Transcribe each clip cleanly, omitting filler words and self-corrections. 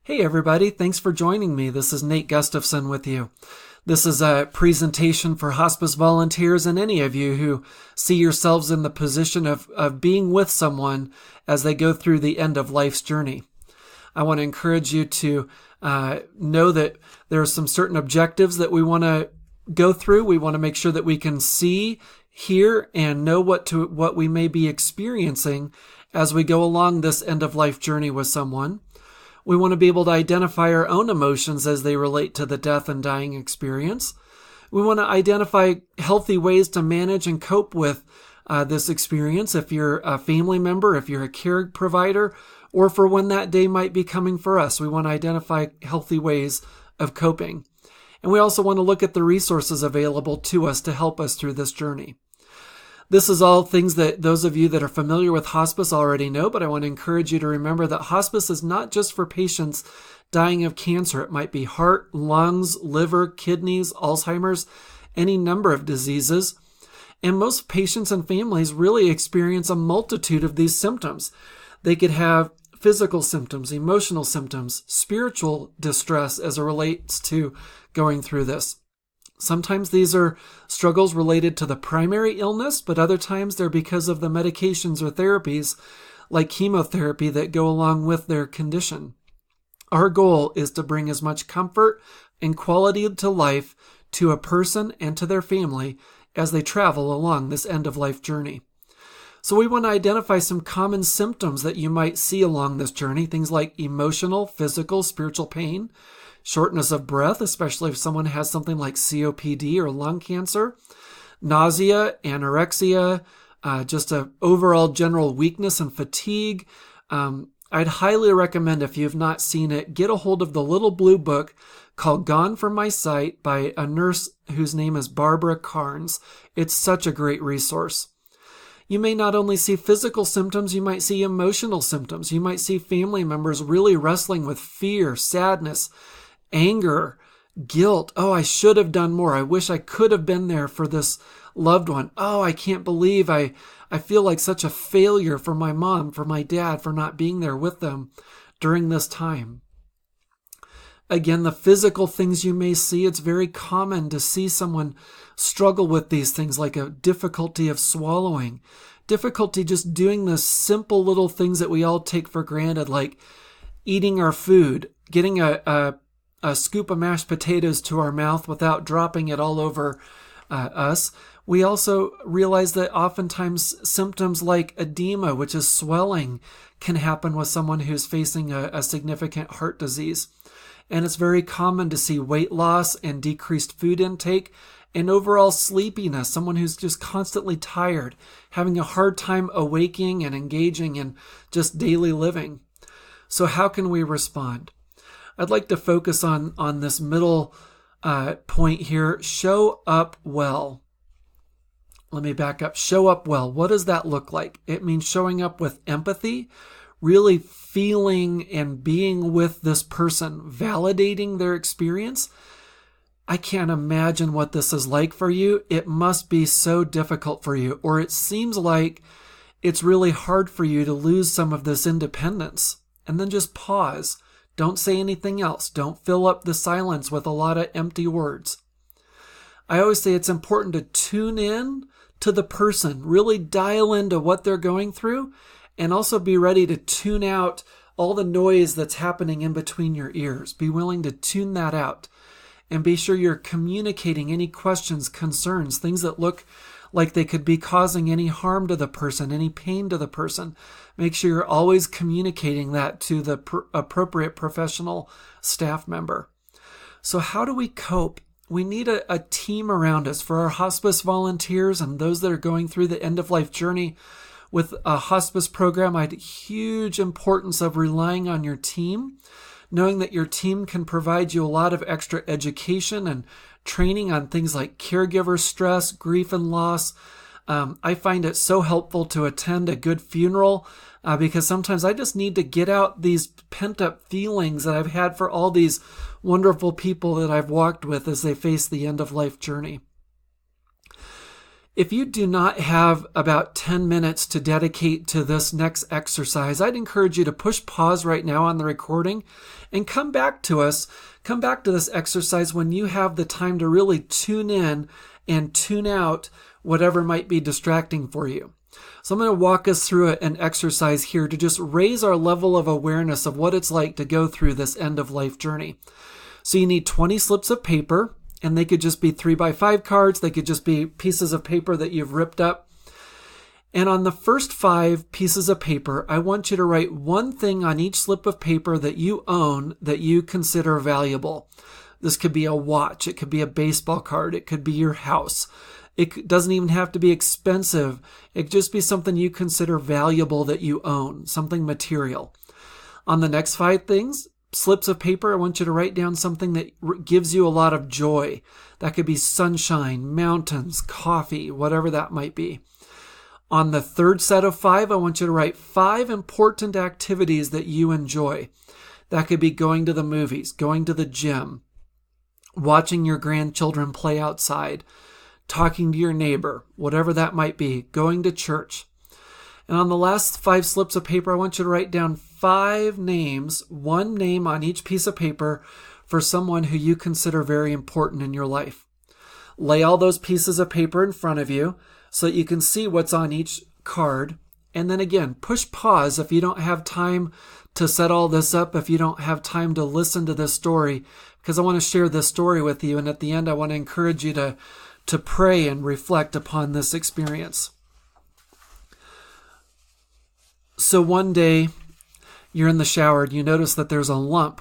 Hey everybody, thanks for joining me. This is Nate Gustafson with you. This is a presentation for hospice volunteers and any of you who see yourselves in the position of being with someone as they go through the end of life's journey. I want to encourage you to know that there are some certain objectives that we want to go through. We want to make sure that we can see, hear, and know what we may be experiencing as we go along this end of life journey with someone. We want to be able to identify our own emotions as they relate to the death and dying experience. We want to identify healthy ways to manage and cope with this experience if you're a family member, if you're a care provider, or for when that day might be coming for us. We want to identify healthy ways of coping. And we also want to look at the resources available to us to help us through this journey. This is all things that those of you that are familiar with hospice already know, but I want to encourage you to remember that hospice is not just for patients dying of cancer. It might be heart, lungs, liver, kidneys, Alzheimer's, any number of diseases. And most patients and families really experience a multitude of these symptoms. They could have physical symptoms, emotional symptoms, spiritual distress as it relates to going through this. Sometimes these are struggles related to the primary illness, but other times they're because of the medications or therapies like chemotherapy that go along with their condition. Our goal is to bring as much comfort and quality to life to a person and to their family as they travel along this end-of-life journey. So we want to identify some common symptoms that you might see along this journey, things like emotional, physical, spiritual pain, shortness of breath, especially if someone has something like COPD or lung cancer, nausea, anorexia, just an overall general weakness and fatigue. I'd highly recommend, if you've not seen it, get a hold of the little blue book called Gone From My Sight by a nurse whose name is Barbara Carnes. It's such a great resource. You may not only see physical symptoms, you might see emotional symptoms. You might see family members really wrestling with fear, sadness, anger, guilt. Oh, I should have done more. I wish I could have been there for this loved one. Oh, I can't believe I feel like such a failure for my mom, for my dad, for not being there with them during this time. Again, the physical things you may see, it's very common to see someone struggle with these things like a difficulty of swallowing, difficulty just doing the simple little things that we all take for granted, like eating our food, getting a scoop of mashed potatoes to our mouth without dropping it all over us. We also realize that oftentimes symptoms like edema, which is swelling, can happen with someone who's facing a significant heart disease. And it's very common to see weight loss and decreased food intake and overall sleepiness, someone who's just constantly tired, having a hard time awaking and engaging in just daily living. So how can we respond? I'd like to focus on this middle point here. Show up well. Let me back up. Show up well. What does that look like? It means showing up with empathy, really feeling and being with this person, validating their experience. I can't imagine what this is like for you. It must be so difficult for you, or it seems like it's really hard for you to lose some of this independence. And then just pause. Don't say anything else. Don't fill up the silence with a lot of empty words. I always say it's important to tune in to the person, really dial into what they're going through, and also be ready to tune out all the noise that's happening in between your ears. Be willing to tune that out and be sure you're communicating any questions, concerns, things that look like they could be causing any harm to the person, any pain to the person. Make sure you're always communicating that to the appropriate professional staff member. So how do we cope? We need a team around us. For our hospice volunteers and those that are going through the end-of-life journey with a hospice program, I had huge importance of relying on your team, knowing that your team can provide you a lot of extra education and training on things like caregiver stress, grief and loss. I find it so helpful to attend a good funeral because sometimes I just need to get out these pent-up feelings that I've had for all these wonderful people that I've walked with as they face the end-of-life journey. If you do not have about 10 minutes to dedicate to this next exercise, I'd encourage you to push pause right now on the recording and come back to us. Come back to this exercise when you have the time to really tune in and tune out whatever might be distracting for you. So I'm going to walk us through an exercise here to just raise our level of awareness of what it's like to go through this end-of-life journey. So you need 20 slips of paper, and they could just be 3x5 cards. They could just be pieces of paper that you've ripped up. And on the first 5 pieces of paper, I want you to write one thing on each slip of paper that you own that you consider valuable. This could be a watch. It could be a baseball card. It could be your house. It doesn't even have to be expensive. It could just be something you consider valuable that you own, something material. On the next 5 slips of paper, I want you to write down something that gives you a lot of joy. That could be sunshine, mountains, coffee, whatever that might be. On the third set of 5, I want you to write 5 important activities that you enjoy. That could be going to the movies, going to the gym, watching your grandchildren play outside, talking to your neighbor, whatever that might be, going to church. And on the last 5 slips of paper, I want you to write down 5 names, one name on each piece of paper for someone who you consider very important in your life. Lay all those pieces of paper in front of you so that you can see what's on each card. And then again, push pause if you don't have time to set all this up, if you don't have time to listen to this story, because I want to share this story with you. And at the end, I want to encourage you to pray and reflect upon this experience. So one day, you're in the shower and you notice that there's a lump.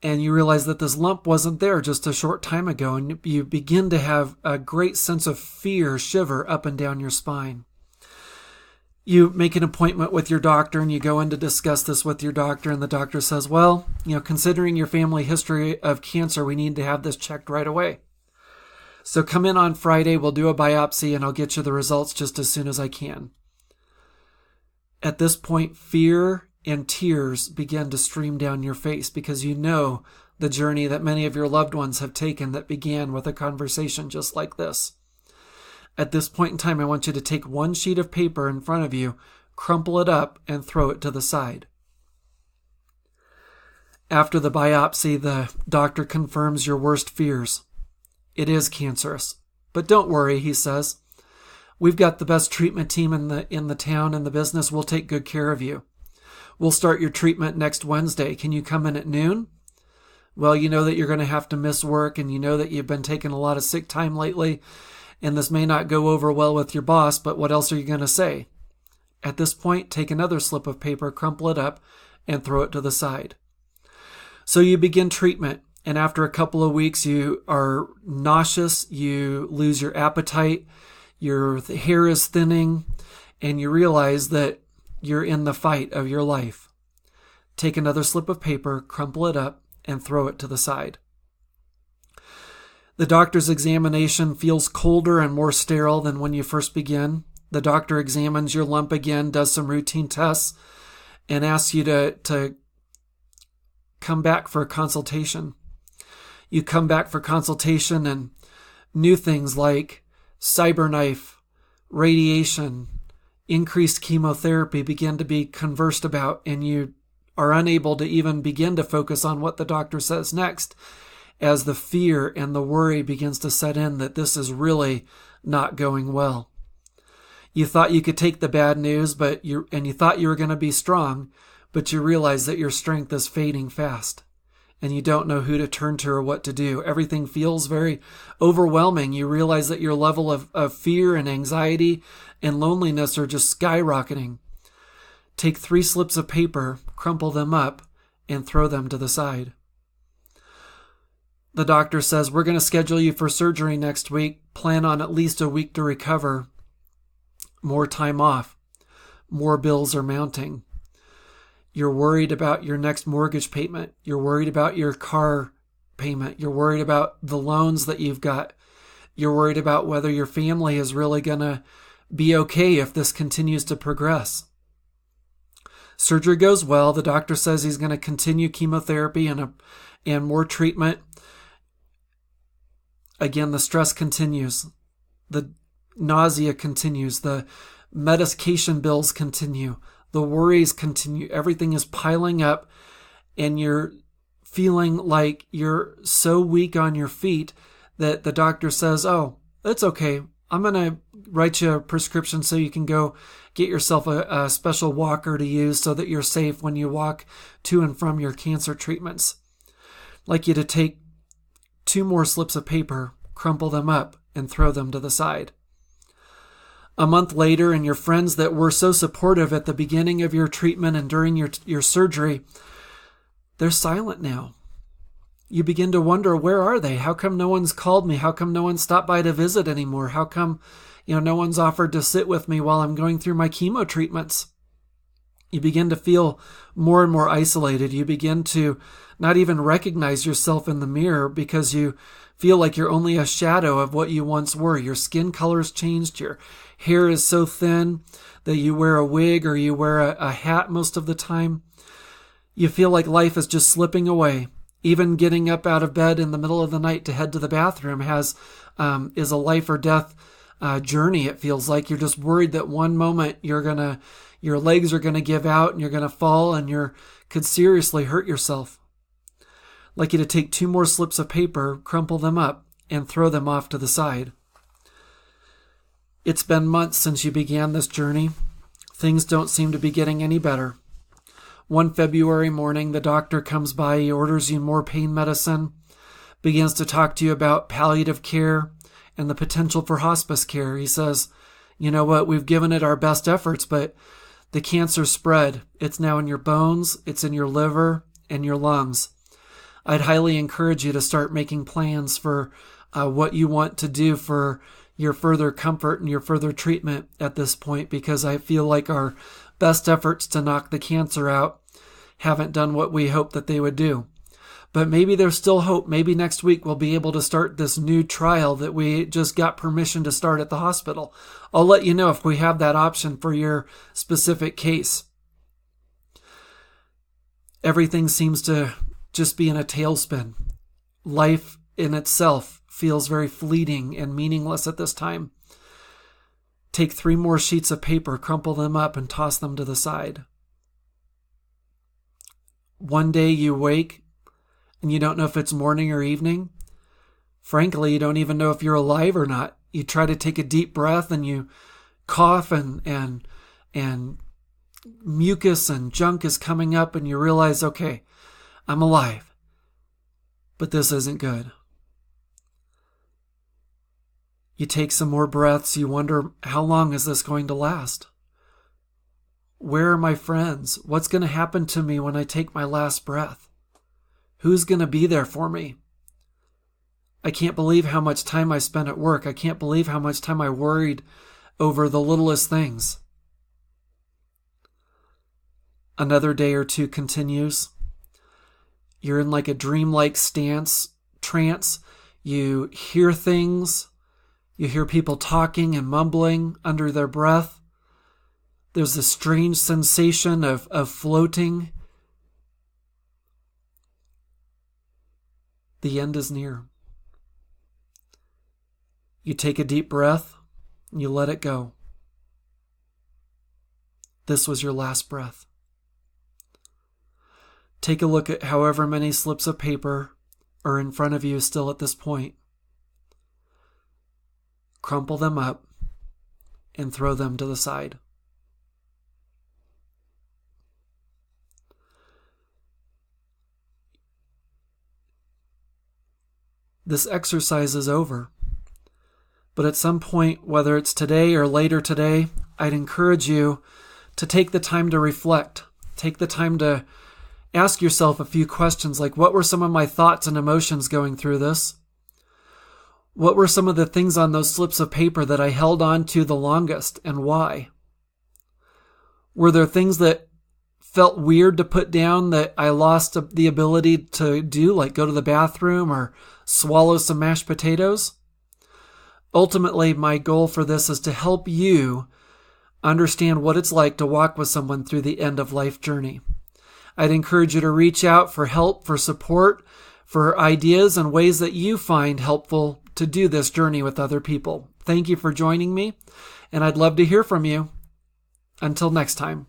And you realize that this lump wasn't there just a short time ago. And you begin to have a great sense of fear shiver up and down your spine. You make an appointment with your doctor and you go in to discuss this with your doctor. And the doctor says, well, considering your family history of cancer, we need to have this checked right away. So come in on Friday, we'll do a biopsy and I'll get you the results just as soon as I can. At this point, fear and tears begin to stream down your face because you know the journey that many of your loved ones have taken that began with a conversation just like this. At this point in time, I want you to take one sheet of paper in front of you, crumple it up, and throw it to the side. After the biopsy, the doctor confirms your worst fears. It is cancerous. But don't worry, he says. We've got the best treatment team in the town and the business. We'll take good care of you. We'll start your treatment next Wednesday. Can you come in at noon? Well, you know that you're going to have to miss work and you know that you've been taking a lot of sick time lately and this may not go over well with your boss, but what else are you going to say? At this point, take another slip of paper, crumple it up, and throw it to the side. So you begin treatment. And after a couple of weeks, you are nauseous, you lose your appetite, your hair is thinning, and you realize that you're in the fight of your life. Take another slip of paper, crumple it up, and throw it to the side. The doctor's examination feels colder and more sterile than when you first begin. The doctor examines your lump again, does some routine tests, and asks you to come back for a consultation. You come back for consultation and new things like cyberknife, radiation, increased chemotherapy begin to be conversed about, and you are unable to even begin to focus on what the doctor says next as the fear and the worry begins to set in that this is really not going well. You thought you could take the bad news, and you thought you were going to be strong, but you realize that your strength is fading fast. And you don't know who to turn to or what to do. Everything feels very overwhelming. You realize that your level of fear and anxiety and loneliness are just skyrocketing. Take 3 slips of paper, crumple them up, and throw them to the side. The doctor says, we're going to schedule you for surgery next week. Plan on at least a week to recover. More time off. More bills are mounting. You're worried about your next mortgage payment. You're worried about your car payment. You're worried about the loans that you've got. You're worried about whether your family is really going to be okay if this continues to progress. Surgery goes well. The doctor says he's going to continue chemotherapy and more treatment. Again, the stress continues. The nausea continues, the medication bills continue, the worries continue, everything is piling up, and you're feeling like you're so weak on your feet that the doctor says, oh, it's okay. I'm going to write you a prescription so you can go get yourself a special walker to use so that you're safe when you walk to and from your cancer treatments. I'd like you to take 2 more slips of paper, crumple them up, and throw them to the side. A month later, and your friends that were so supportive at the beginning of your treatment and during your surgery, they're silent now. You begin to wonder, where are they? How come no one's called me? How come no one stopped by to visit anymore? How come, no one's offered to sit with me while I'm going through my chemo treatments? You begin to feel more and more isolated. You begin to not even recognize yourself in the mirror because you feel like you're only a shadow of what you once were. Your skin color's changed. Your hair is so thin that you wear a wig or you wear a hat most of the time. You feel like life is just slipping away. Even getting up out of bed in the middle of the night to head to the bathroom is a life or death journey. It feels like you're just worried that one moment your legs are gonna give out and you're gonna fall and you could seriously hurt yourself. I'd like you to take 2 more slips of paper, crumple them up, and throw them off to the side. It's been months since you began this journey. Things don't seem to be getting any better. One February morning, the doctor comes by, he orders you more pain medicine, begins to talk to you about palliative care and the potential for hospice care. He says, you know what, we've given it our best efforts, but the cancer spread. It's now in your bones, it's in your liver, and your lungs. I'd highly encourage you to start making plans for what you want to do for your further comfort and your further treatment at this point, because I feel like our best efforts to knock the cancer out haven't done what we hoped that they would do. But maybe there's still hope. Maybe next week we'll be able to start this new trial that we just got permission to start at the hospital. I'll let you know if we have that option for your specific case. Everything seems to just be in a tailspin. Life in itself feels very fleeting and meaningless at this time. Take 3 more sheets of paper, crumple them up, and toss them to the side. One day you wake and you don't know if it's morning or evening. Frankly, you don't even know if you're alive or not. You try to take a deep breath and you cough and mucus and junk is coming up and you realize, okay, I'm alive, but this isn't good. You take some more breaths. You wonder, how long is this going to last? Where are my friends? What's going to happen to me when I take my last breath? Who's going to be there for me? I can't believe how much time I spent at work. I can't believe how much time I worried over the littlest things. Another day or two continues. You're in like a dreamlike trance. You hear things. You hear people talking and mumbling under their breath. There's a strange sensation of floating. The end is near. You take a deep breath and you let it go. This was your last breath. Take a look at however many slips of paper are in front of you still at this point. Crumple them up and throw them to the side. This exercise is over. But at some point, whether it's today or later today, I'd encourage you to take the time to reflect. Take the time to ask yourself a few questions like, what were some of my thoughts and emotions going through this? What were some of the things on those slips of paper that I held on to the longest and why? Were there things that felt weird to put down that I lost the ability to do, like go to the bathroom or swallow some mashed potatoes? Ultimately, my goal for this is to help you understand what it's like to walk with someone through the end of life journey. I'd encourage you to reach out for help, for support, for ideas and ways that you find helpful to do this journey with other people. Thank you for joining me, and I'd love to hear from you. Until next time.